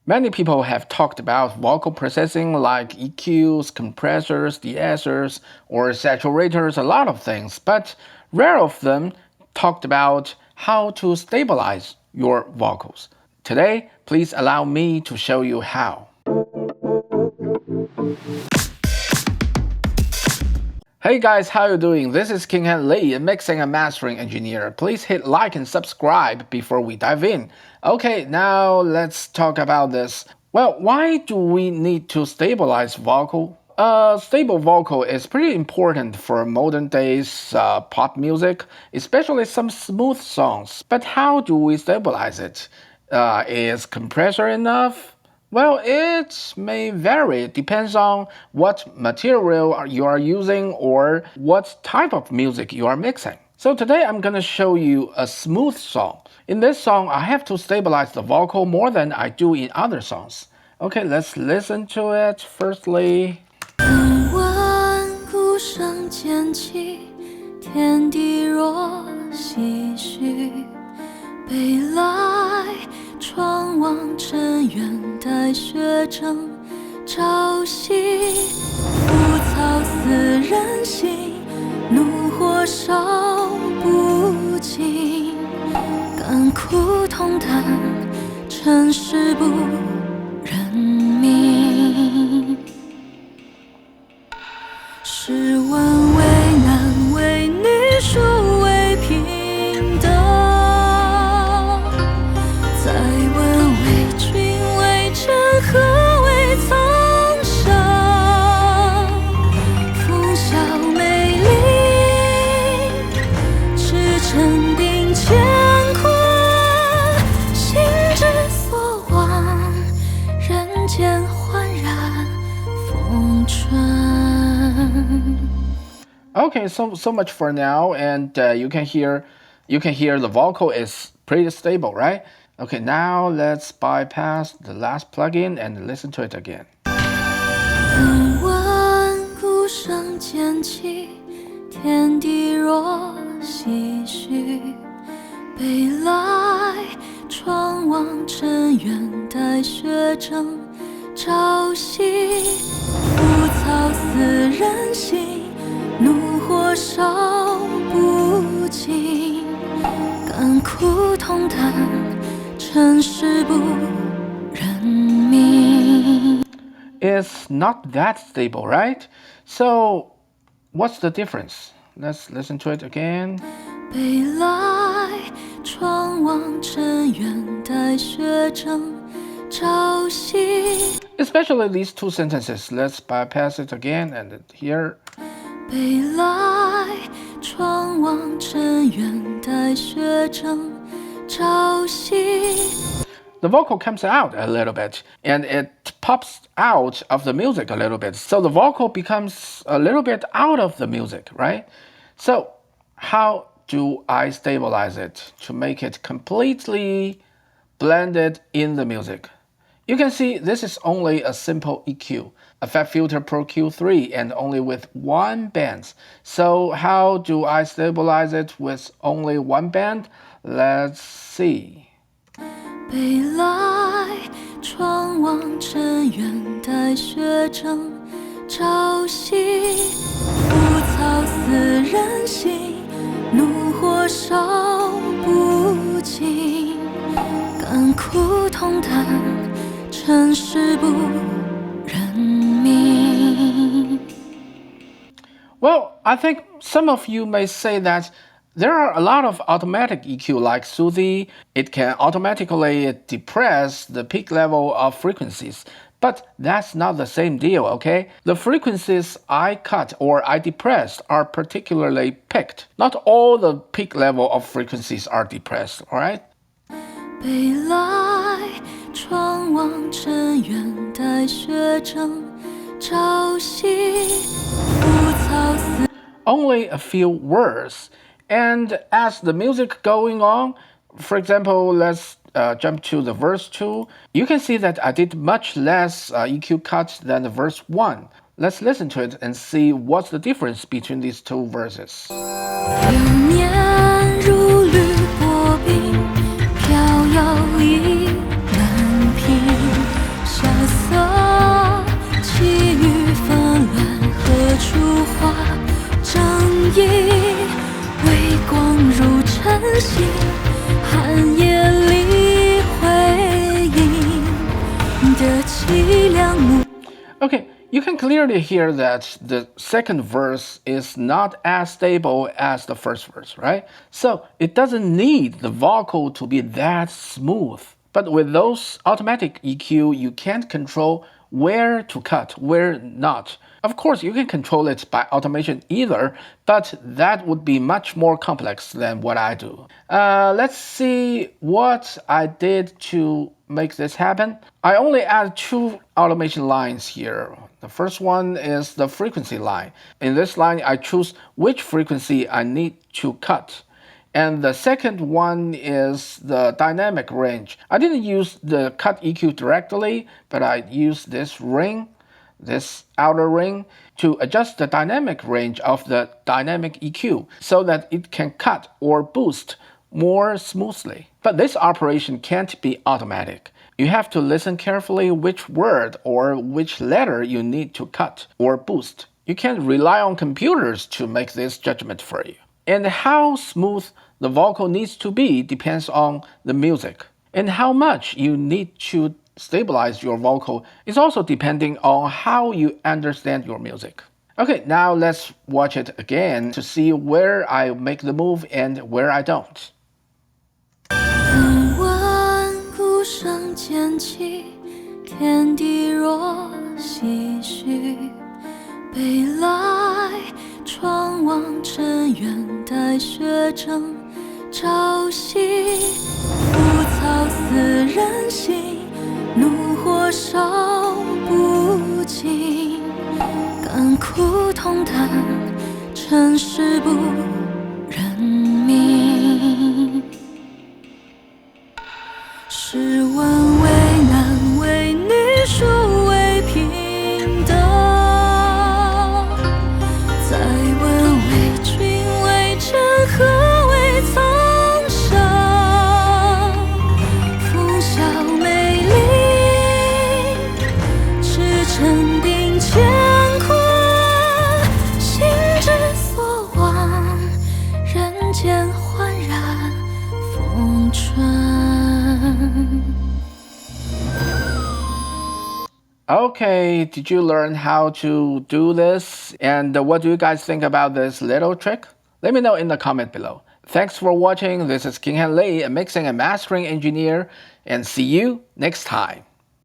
Many people have talked about vocal processing like EQs, compressors, de-essers, or saturators, a lot of things, but rare of them talked about how to stabilize your vocals. Today, please allow me to show you how. Hey guys, how you doing? This is Kinghand.Lee, a mixing and mastering engineer. Please hit like and subscribe before we dive in. Okay, now let's talk about this. Well, why do we need to stabilize vocal? A stable vocal is pretty important for modern days pop music, especially some smooth songs. But how do we stabilize it? Is compressor enough? Well, it may vary. It depends on what material you are using or what type of music you are mixing. So today I'm going to show you a smooth song. In this song, I have to stabilize the vocal more than I do in other songs. Okay, let's listen to it firstly. 万古声渐起，天地若唏嘘。北来窗望尘缘，待雪正朝夕。浮草思人心，怒火烧不尽。甘苦同担，尘世不忍明。试问为男为女，孰为平等？再问为君为臣，何为苍生？风萧美丽，驰骋定乾坤。心之所往，人间焕然风春。Okay, so much for now, and you can hear the vocal is pretty stable, right? Okay, now let's bypass the last plugin and listen to it again. 万古声渐起，天地若唏嘘。北来窗望尘缘，待雪正朝夕。浮草思人心，怒火烧不尽。甘苦同担，尘世不忍明。 It's not that stable, right? So, what's the difference? Let's listen to it again. 北来窗望尘缘，待雪正朝夕。 Especially these two sentences. Let's bypass it again and here. 北来窗望尘缘，待雪正朝夕。 The vocal comes out a little bit and it pops out of the music a little bit. So the vocal becomes a little bit out of the music, right? So, how do I stabilize it to make it completely blended in the music? You can see this is only a simple EQ, a Fab Filter Pro Q3, and only with one band. So how do I stabilize it with only one band? Let's see. 北来窗望尘缘，待雪正朝夕。浮草思人心，怒火烧不尽。甘苦同担，尘世不忍明。 Well, I think some of you may say that there are a lot of automatic EQ like Soothie. It can automatically depress the peak level of frequencies. But that's not the same deal, okay? The frequencies I cut or I depressed are particularly picked. Not all the peak level of frequencies are depressed, alright? 北来窗望尘缘，待雪正朝夕。浮草思 Only a few words. And as the music going on, for example, let's jump to the verse 2. You can see that I did much less EQ cut than the verse 1. Let's listen to it and see what's the difference between these two verses. 流年如履薄冰，飘摇意难平。凄凉目。 Okay, you can clearly hear that the second verse is not as stable as the first verse, right? So it doesn't need the vocal to be that smooth. But with those automatic EQ, you can't control where to cut, where not. Of course, you can control it by automation either, but that would be much more complex than what I do. Let's see what I did to make this happen. I only add two automation lines here. The first one is the frequency line. In this line, I choose which frequency I need to cut. And the second one is the dynamic range. I didn't use the cut EQ directly, but I used this ring, this outer ring, to adjust the dynamic range of the dynamic EQ so that it can cut or boost more smoothly. But this operation can't be automatic. You have to listen carefully which word or which letter you need to cut or boost. You can't rely on computers to make this judgment for you. And how smooth the vocal needs to be depends on the music. And how much you need to stabilize your vocal is also depending on how you understand your music. Okay, now let's watch it again to see where I make the move and where I don't. 闻闻鼓声渐起，天地若唏嘘。北来窗望尘缘，待雪正朝夕。浮草思人心，怒火烧不尽。甘苦同担，尘世不忍明。试问为男为女，孰为平等？再问为君为臣，何为苍生？风笑美丽，驰骋定乾坤。心之所往，人间焕然风春。Okay, did you learn how to do this? And what do you guys think about this little trick? Let me know in the comment below. Thanks for watching. This is Kinghand.Lee, a mixing and mastering engineer, and see you next time.